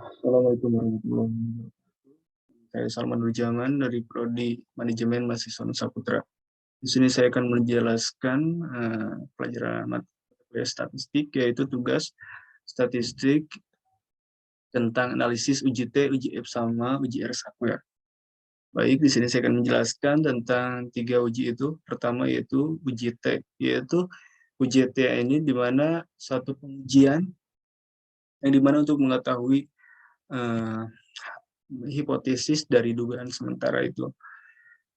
Assalamualaikum warahmatullahi wabarakatuh. Saya Salman Nurjaman dari Prodi Manajemen Mahasiswa Nusa Putra. Di sini saya akan menjelaskan pelajaran mata kuliah statistik, yaitu tugas statistik tentang analisis uji T, uji F, sama uji R Square. Baik, di sini saya akan menjelaskan tentang 3 uji itu. Pertama yaitu uji T, yaitu uji T ini di mana suatu pengujian yang dimana untuk mengetahui eh, hipotesis dari dugaan sementara itu.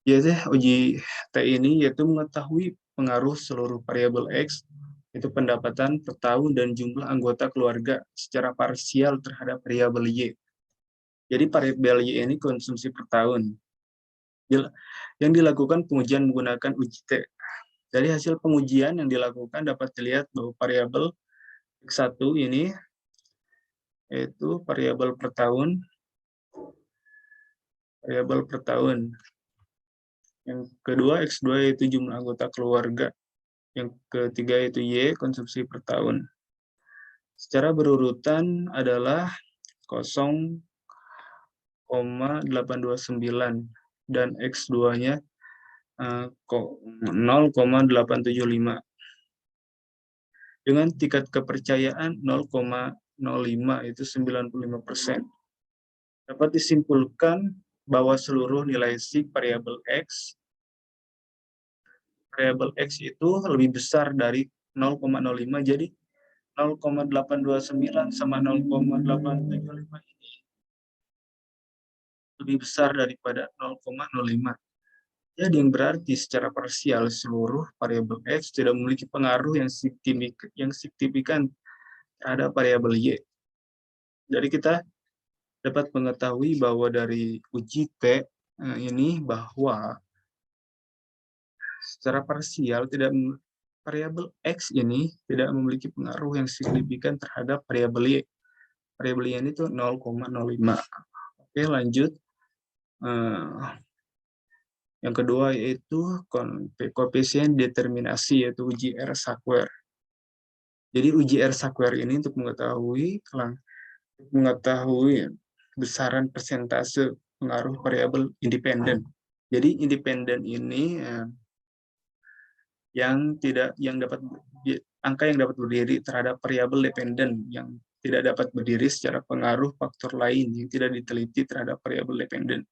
Yaitu uji T ini yaitu mengetahui pengaruh seluruh variabel X, itu pendapatan per tahun dan jumlah anggota keluarga secara parsial terhadap variabel Y. Jadi variabel Y ini konsumsi per tahun. Yang dilakukan pengujian menggunakan uji T. Dari hasil pengujian yang dilakukan dapat dilihat bahwa variabel X1 ini yaitu variabel per tahun, Yang kedua X2 yaitu jumlah anggota keluarga. Yang ketiga yaitu Y, konsumsi per tahun. Secara berurutan adalah 0,829 dan X2-nya 0,875. Dengan tingkat kepercayaan 0,05 itu 95%. Dapat disimpulkan bahwa seluruh nilai SIG variabel X itu lebih besar dari 0,05, jadi 0,829 sama 0,875 ini lebih besar daripada 0,05. Jadi yang berarti secara parsial seluruh variabel X tidak memiliki pengaruh yang signifikan terhadap variabel Y. Jadi kita dapat mengetahui bahwa dari uji T ini bahwa secara parsial variabel X ini tidak memiliki pengaruh yang signifikan terhadap variabel Y. Variabel Y ini tuh 0,05. Oke, lanjut. Yang kedua yaitu koefisien determinasi, yaitu uji R Square. Jadi uji R Square ini untuk mengetahui besaran persentase pengaruh variabel independen. Jadi independen ini angka yang dapat berdiri terhadap variabel dependen yang tidak dapat berdiri secara pengaruh faktor lain yang tidak diteliti terhadap variabel dependen.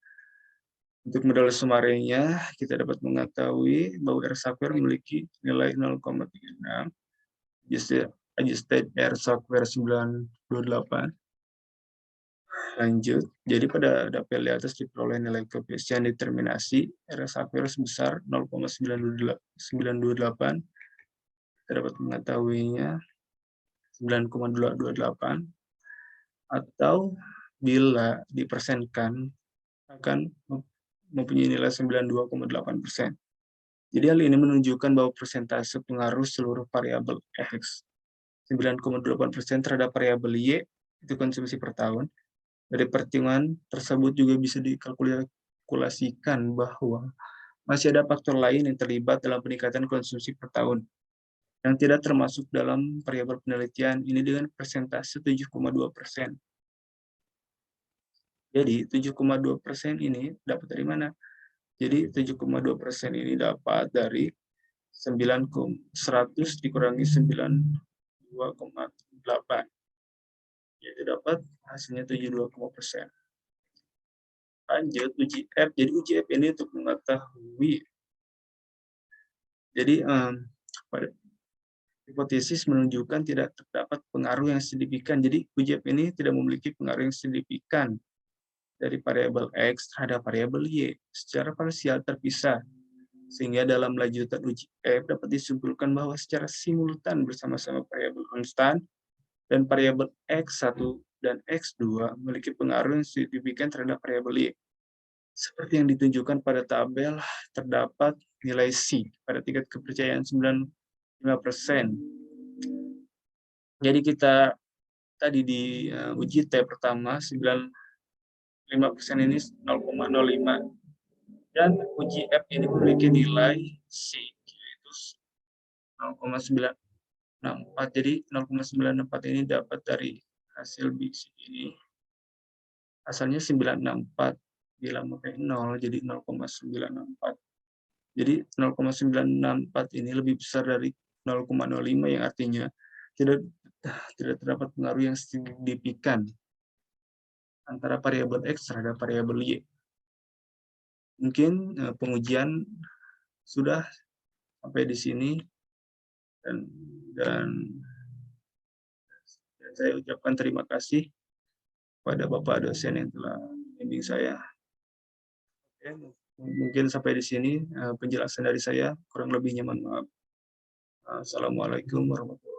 Untuk modal summary-nya, kita dapat mengetahui bahwa R square memiliki nilai 0,36, adjusted R square 98. Lanjut, jadi pada dapil di atas diperoleh nilai koefisien determinasi R square sebesar 0,928. Kita dapat mengetahuinya 9,228, atau bila dipersenkan akan mempunyai nilai 92,8%. Jadi hal ini menunjukkan bahwa persentase pengaruh seluruh variabel X 9,8% terhadap variabel Y itu konsumsi per tahun. Dari perhitungan tersebut juga bisa dikalkulasikan bahwa masih ada faktor lain yang terlibat dalam peningkatan konsumsi per tahun yang tidak termasuk dalam variabel penelitian ini dengan persentase 7,2%. Jadi 7,2% ini dapat dari mana? Jadi 7,2% ini dapat dari 100 dikurangi 92,8. Yaitu dapat hasilnya 72%. Lanjut uji F. Jadi uji F ini untuk mengetahui. Jadi pada hipotesis menunjukkan tidak terdapat pengaruh yang signifikan. Jadi uji F ini tidak memiliki pengaruh yang signifikan dari variabel X terhadap variabel Y secara parsial terpisah. Sehingga dalam lanjutan uji F dapat disimpulkan bahwa secara simultan bersama-sama variabel konstan dan variabel X1 dan X2 memiliki pengaruh yang signifikan terhadap variabel Y. Seperti yang ditunjukkan pada tabel, terdapat nilai C pada tingkat kepercayaan 95%. Jadi kita tadi di uji T pertama 95% ini 0,05. Dan uji F ini memiliki nilai C yaitu 0,964. Jadi 0,94 ini dapat dari hasil BC ini. asalnya 964, bila pakai 0 jadi 0,964. Jadi 0,964 ini lebih besar dari 0,05 yang artinya tidak tidak terdapat pengaruh yang signifikan antara variabel X terhadap variabel Y. Mungkin pengujian sudah sampai di sini dan dan saya ucapkan terima kasih pada Bapak dosen yang telah membimbing saya. Oke, mungkin sampai di sini penjelasan dari saya, kurang lebihnya mohon maaf. Assalamualaikum warahmatullahi wabarakatuh.